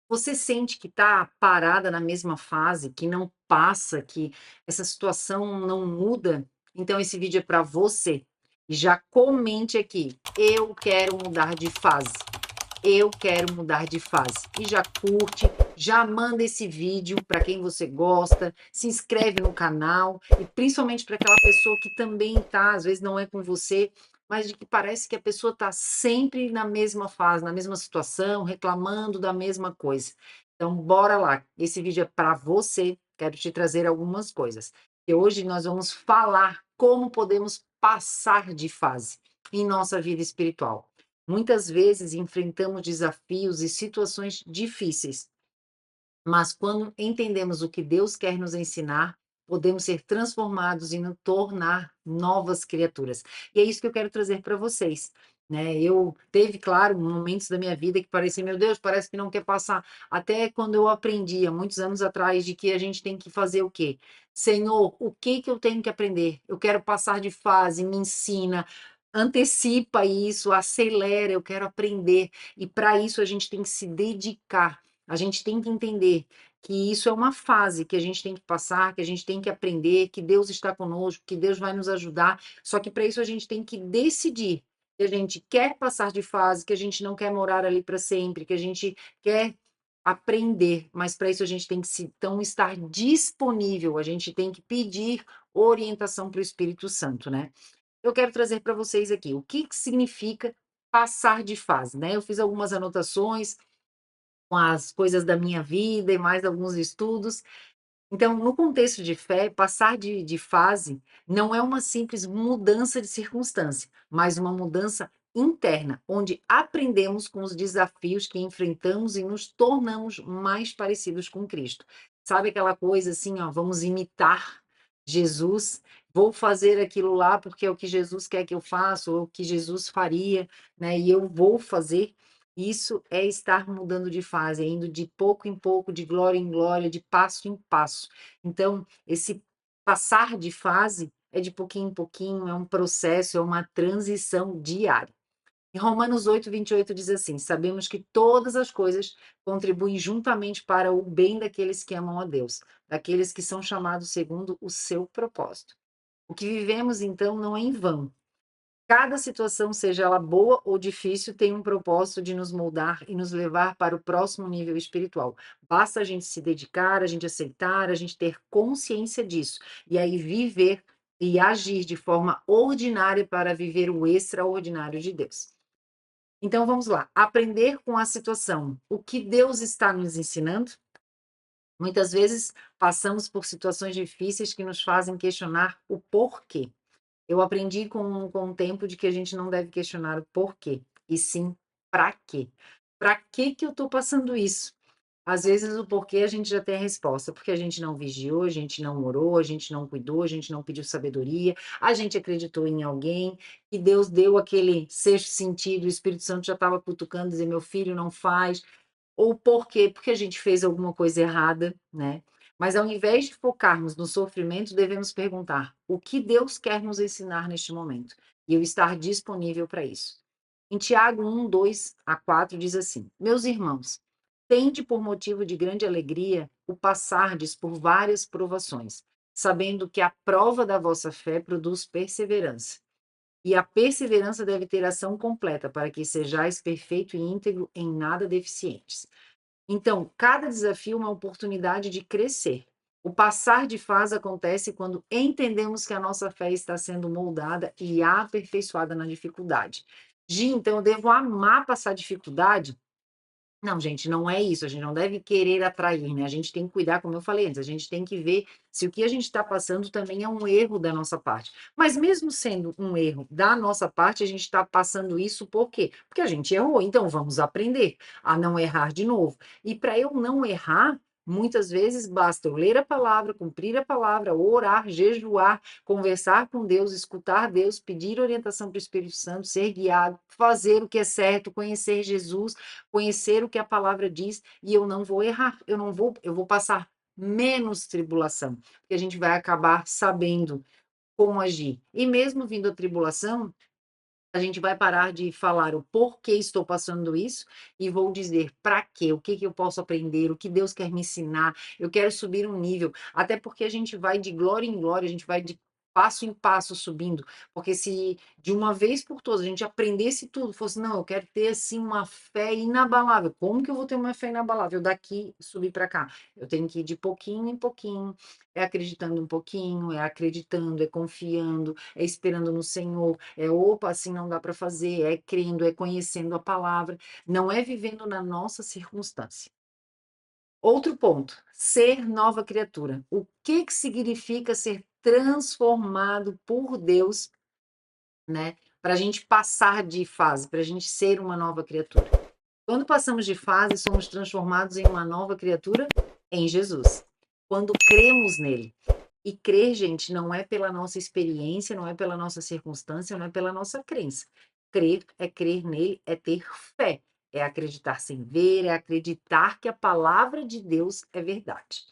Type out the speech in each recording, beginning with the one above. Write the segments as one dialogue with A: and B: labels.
A: Você sente que está parada na mesma fase, que não passa, que essa situação não muda? Então esse vídeo é para você. E já comente aqui: "Eu quero mudar de fase. Eu quero mudar de fase". E já curte, já manda esse vídeo para quem você gosta, se inscreve no canal e principalmente para aquela pessoa que também tá, às vezes não é com você, mas de que parece que a pessoa está sempre na mesma fase, na mesma situação, reclamando da mesma coisa. Então bora lá, esse vídeo é para você, quero te trazer algumas coisas. E hoje nós vamos falar como podemos passar de fase em nossa vida espiritual. Muitas vezes enfrentamos desafios e situações difíceis, mas quando entendemos o que Deus quer nos ensinar, podemos ser transformados e nos tornar novas criaturas. E é isso que eu quero trazer para vocês, né. Eu teve, claro, momentos da minha vida que parecia: "Meu Deus, parece que não quer passar". Até quando eu aprendi, há muitos anos atrás, de que a gente tem que fazer o quê? "Senhor, o que que eu tenho que aprender? Eu quero passar de fase, me ensina, antecipa isso, acelera, eu quero aprender". E para isso a gente tem que se dedicar. A gente tem que entender que isso é uma fase que a gente tem que passar, que a gente tem que aprender, que Deus está conosco, que Deus vai nos ajudar. Só que para isso a gente tem que decidir que a gente quer passar de fase, que a gente não quer morar ali para sempre, que a gente quer aprender, mas para isso a gente tem que então estar disponível, a gente tem que pedir orientação para o Espírito Santo, né? Eu quero trazer para vocês aqui o que significa passar de fase, né? Eu fiz algumas anotações com as coisas da minha vida e mais alguns estudos. Então, no contexto de fé, passar de fase não é uma simples mudança de circunstância, mas uma mudança interna, onde aprendemos com os desafios que enfrentamos e nos tornamos mais parecidos com Cristo. Sabe aquela coisa assim, ó, vamos imitar Jesus, vou fazer aquilo lá porque é o que Jesus quer que eu faça, ou é o que Jesus faria, né? E eu vou fazer. Isso é estar mudando de fase, é indo de pouco em pouco, de glória em glória, de passo em passo. Então, esse passar de fase é de pouquinho em pouquinho, é um processo, é uma transição diária. Em Romanos 8:28 diz assim: "Sabemos que todas as coisas contribuem juntamente para o bem daqueles que amam a Deus, daqueles que são chamados segundo o seu propósito". O que vivemos, então, não é em vão. Cada situação, seja ela boa ou difícil, tem um propósito de nos moldar e nos levar para o próximo nível espiritual. Basta a gente se dedicar, a gente aceitar, a gente ter consciência disso. E aí viver e agir de forma ordinária para viver o extraordinário de Deus. Então vamos lá, aprender com a situação. O que Deus está nos ensinando? Muitas vezes passamos por situações difíceis que nos fazem questionar o porquê. Eu aprendi com o tempo de que a gente não deve questionar o porquê, e sim para quê. Para que que eu estou passando isso? Às vezes o porquê a gente já tem a resposta, porque a gente não vigiou, a gente não orou, a gente não cuidou, a gente não pediu sabedoria, a gente acreditou em alguém, e Deus deu aquele sexto sentido, o Espírito Santo já estava cutucando, dizer: "Meu filho, não faz". Ou por quê? Porque a gente fez alguma coisa errada, né. Mas ao invés de focarmos no sofrimento, devemos perguntar: "O que Deus quer nos ensinar neste momento?" E eu estar disponível para isso. Em Tiago 1:2 a 4 diz assim: "Meus irmãos, tende por motivo de grande alegria o passardes por várias provações, sabendo que a prova da vossa fé produz perseverança. E a perseverança deve ter ação completa, para que sejais perfeito e íntegro, em nada deficientes." Então, cada desafio é uma oportunidade de crescer. O passar de fase acontece quando entendemos que a nossa fé está sendo moldada e aperfeiçoada na dificuldade. Gi, então eu devo amar passar dificuldade? Não, gente, não é isso, a gente não deve querer atrair, né, a gente tem que cuidar, como eu falei antes, a gente tem que ver se o que a gente está passando também é um erro da nossa parte. Mas mesmo sendo um erro da nossa parte, a gente está passando isso por quê? Porque a gente errou, então vamos aprender a não errar de novo. E para eu não errar, muitas vezes basta eu ler a palavra, cumprir a palavra, orar, jejuar, conversar com Deus, escutar Deus, pedir orientação para o Espírito Santo, ser guiado, fazer o que é certo, conhecer Jesus, conhecer o que a palavra diz, e eu não vou errar, eu vou passar menos tribulação, porque a gente vai acabar sabendo como agir. E mesmo vindo a tribulação, A gente vai parar de falar o porquê estou passando isso e vou dizer para quê, o que que eu posso aprender, o que Deus quer me ensinar, eu quero subir um nível, até porque a gente vai de glória em glória, a gente vai de passo em passo subindo, porque se de uma vez por todas a gente aprendesse tudo, fosse, não, eu quero ter assim uma fé inabalável, como que eu vou ter uma fé inabalável daqui subir para cá? Eu tenho que ir de pouquinho em pouquinho, é acreditando um pouquinho, é acreditando, é confiando, é esperando no Senhor, é opa, assim não dá para fazer, é crendo, é conhecendo a palavra, não é vivendo na nossa circunstância. Outro ponto, ser nova criatura. O que que significa ser transformado por Deus, né? Para a gente passar de fase, para a gente ser uma nova criatura. Quando passamos de fase, somos transformados em uma nova criatura em Jesus. Quando cremos nele. E crer, gente, não é pela nossa experiência, não é pela nossa circunstância, não é pela nossa crença. Crer é crer nele, é ter fé, é acreditar sem ver, é acreditar que a palavra de Deus é verdade.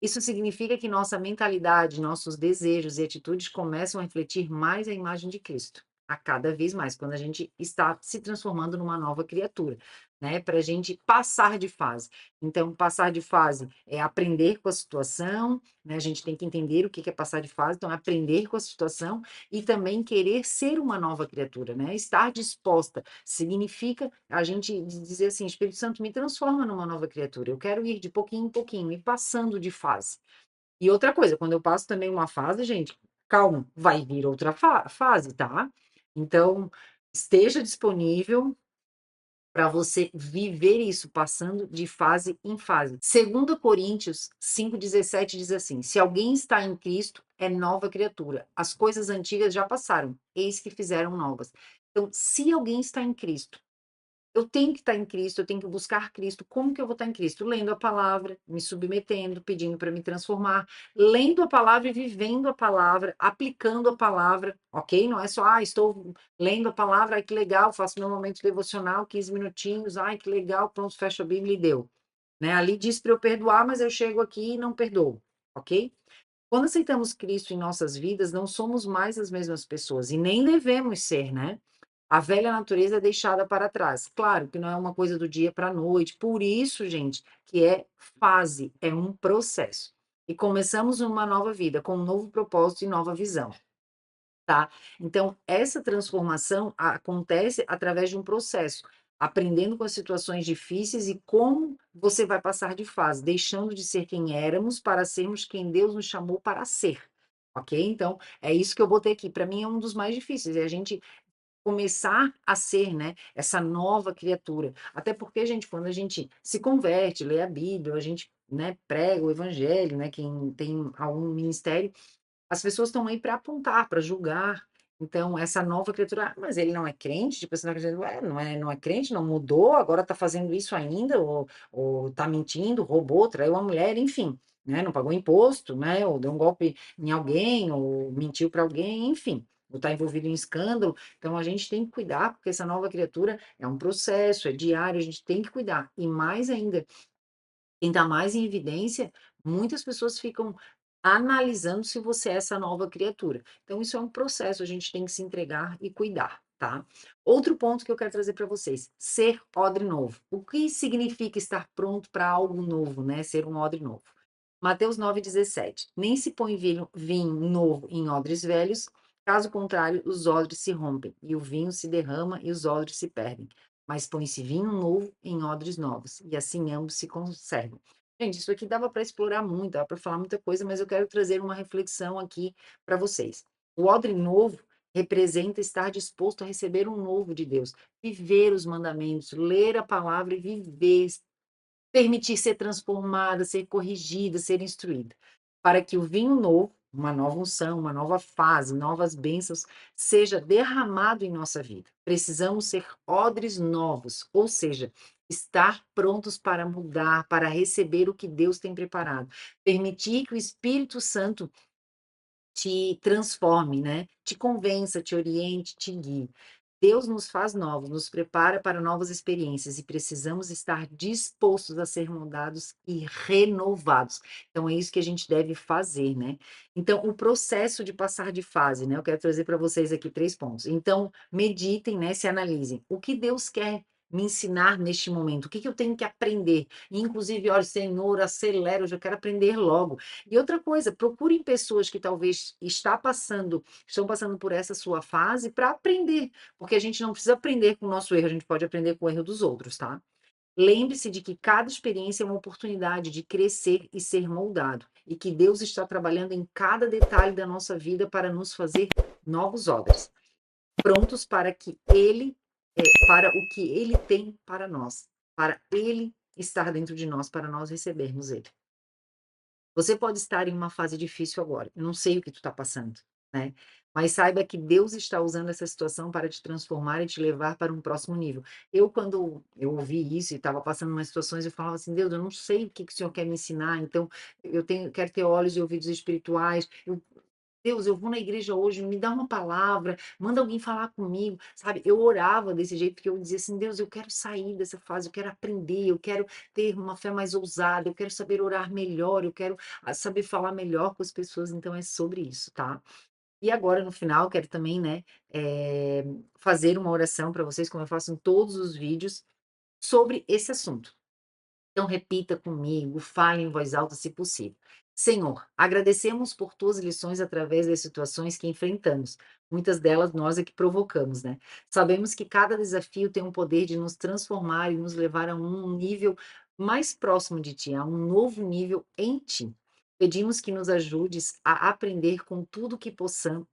A: Isso significa que nossa mentalidade, nossos desejos e atitudes começam a refletir mais a imagem de Cristo, a cada vez mais, quando a gente está se transformando numa nova criatura, né? Para a gente passar de fase. Então, passar de fase é aprender com a situação, né? A gente tem que entender o que é passar de fase, então, aprender com a situação e também querer ser uma nova criatura, né? Estar disposta significa a gente dizer assim: Espírito Santo, me transforma numa nova criatura. Eu quero ir de pouquinho em pouquinho e passando de fase. E outra coisa, quando eu passo também uma fase, gente, calma, vai vir outra fase, tá? Então, esteja disponível para você viver isso, passando de fase em fase. 2 Coríntios 5,17 diz assim: se alguém está em Cristo, é nova criatura. As coisas antigas já passaram, eis que fizeram novas. Então, se alguém está em Cristo, eu tenho que estar em Cristo, eu tenho que buscar Cristo. Como que eu vou estar em Cristo? Lendo a palavra, me submetendo, pedindo para me transformar, lendo a palavra e vivendo a palavra, aplicando a palavra, ok? Não é só, estou lendo a palavra, ai que legal, faço meu momento devocional, 15 minutinhos, ai que legal, pronto, fecho a Bíblia e deu. Né? Ali diz para eu perdoar, mas eu chego aqui e não perdoo, ok? Quando aceitamos Cristo em nossas vidas, não somos mais as mesmas pessoas e nem devemos ser, né? A velha natureza é deixada para trás. Claro que não é uma coisa do dia para a noite, por isso, gente, que é fase, é um processo. E começamos uma nova vida, com um novo propósito e nova visão, tá? Então, essa transformação acontece através de um processo, aprendendo com as situações difíceis e como você vai passar de fase, deixando de ser quem éramos para sermos quem Deus nos chamou para ser. Ok? Então, é isso que eu botei aqui. Para mim, é um dos mais difíceis. É a gente começar a ser, né, essa nova criatura. Até porque, gente, quando a gente se converte, lê a Bíblia, a gente, né, prega o evangelho, né, quem tem algum ministério, as pessoas estão aí para apontar, para julgar. Então, essa nova criatura, mas ele não é crente, tipo, você não acredita, ué, não é crente, não mudou, agora está fazendo isso ainda, ou está mentindo, roubou, traiu uma mulher, enfim, né? Não pagou imposto, né? Ou deu um golpe em alguém, ou mentiu para alguém, enfim, ou está envolvido em escândalo. Então, a gente tem que cuidar, porque essa nova criatura é um processo, é diário, a gente tem que cuidar. E mais ainda, quem está mais em evidência, muitas pessoas ficam analisando se você é essa nova criatura. Então, isso é um processo, a gente tem que se entregar e cuidar, tá? Outro ponto que eu quero trazer para vocês: ser odre novo. O que significa estar pronto para algo novo, né? Ser um odre novo. Mateus 9,17. Nem se põe vinho novo em odres velhos, caso contrário, os odres se rompem, e o vinho se derrama e os odres se perdem. Mas põe-se vinho novo em odres novos, e assim ambos se conservam. Gente, isso aqui dava para explorar muito, dava para falar muita coisa, mas eu quero trazer uma reflexão aqui para vocês. O odre novo representa estar disposto a receber um novo de Deus, viver os mandamentos, ler a palavra e viver, permitir ser transformada, ser corrigida, ser instruída, para que o vinho novo, uma nova unção, uma nova fase, novas bênçãos, seja derramado em nossa vida. Precisamos ser odres novos, ou seja, estar prontos para mudar, para receber o que Deus tem preparado. Permitir que o Espírito Santo te transforme, né? Te convença, te oriente, te guie. Deus nos faz novos, nos prepara para novas experiências e precisamos estar dispostos a ser moldados e renovados. Então é isso que a gente deve fazer, né. Então o processo de passar de fase, né, eu quero trazer para vocês aqui 3 pontos. Então meditem, né, se analisem. O que Deus quer me ensinar neste momento? O que que eu tenho que aprender? E inclusive, olha, Senhor, acelera, eu já quero aprender logo. E outra coisa, procurem pessoas que talvez estão passando por essa sua fase para aprender, porque a gente não precisa aprender com o nosso erro, a gente pode aprender com o erro dos outros, tá? Lembre-se de que cada experiência é uma oportunidade de crescer e ser moldado, e que Deus está trabalhando em cada detalhe da nossa vida para nos fazer novos odres, prontos para que para o que Ele tem para nós, para Ele estar dentro de nós, para nós recebermos Ele. Você pode estar em uma fase difícil agora, eu não sei o que tu está passando, né, mas saiba que Deus está usando essa situação para te transformar e te levar para um próximo nível. Eu quando eu ouvi isso e estava passando umas situações, eu falava assim: "Deus, eu não sei o que que o senhor quer me ensinar, então quero ter olhos e ouvidos espirituais, Deus, eu vou na igreja hoje, me dá uma palavra, manda alguém falar comigo", sabe. Eu orava desse jeito, porque eu dizia assim: "Deus, eu quero sair dessa fase, eu quero aprender, eu quero ter uma fé mais ousada, eu quero saber orar melhor, eu quero, saber falar melhor com as pessoas", então é sobre isso, tá. E agora no final quero também, né, fazer uma oração para vocês, como eu faço em todos os vídeos, sobre esse assunto. Então repita comigo, fale em voz alta se possível. Senhor, agradecemos por tuas lições através das situações que enfrentamos. Muitas delas nós é que provocamos, né? Sabemos que cada desafio tem o poder de nos transformar e nos levar a um nível mais próximo de ti, a um novo nível em ti. Pedimos que nos ajudes a aprender com tudo que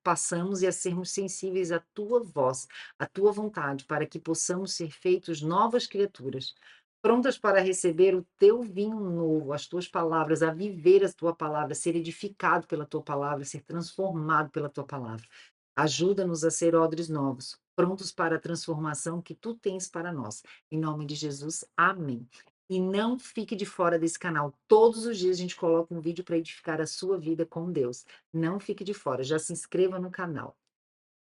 A: passamos e a sermos sensíveis à tua voz, à tua vontade, para que possamos ser feitos novas criaturas prontas para receber o teu vinho novo, as tuas palavras, a viver a tua palavra, ser edificado pela tua palavra, ser transformado pela tua palavra. Ajuda-nos a ser odres novos, prontos para a transformação que tu tens para nós. Em nome de Jesus, amém. E não fique de fora desse canal. Todos os dias a gente coloca um vídeo para edificar a sua vida com Deus. Não fique de fora. Já se inscreva no canal.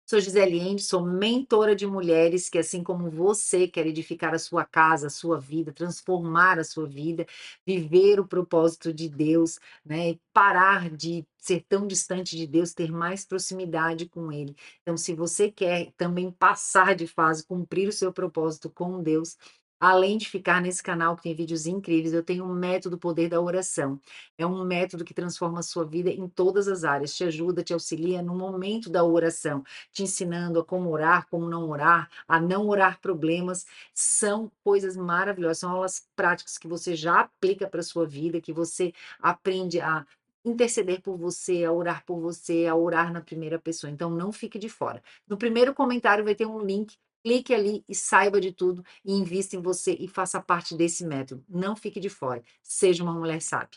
A: Sou Gisele Ende, sou mentora de mulheres que, assim como você, quer edificar a sua casa, a sua vida, transformar a sua vida, viver o propósito de Deus, né, e parar de ser tão distante de Deus, ter mais proximidade com Ele. Então, se você quer também passar de fase, cumprir o seu propósito com Deus, além de ficar nesse canal que tem vídeos incríveis, eu tenho um método Poder da Oração. É um método que transforma a sua vida em todas as áreas, te ajuda, te auxilia no momento da oração, te ensinando a como orar, como não orar, a não orar problemas, são coisas maravilhosas, são aulas práticas que você já aplica para a sua vida, que você aprende a interceder por você, a orar por você, a orar na primeira pessoa, então não fique de fora. No primeiro comentário vai ter um link, clique ali e saiba de tudo, e invista em você e faça parte desse método. Não fique de fora, seja uma mulher sábia.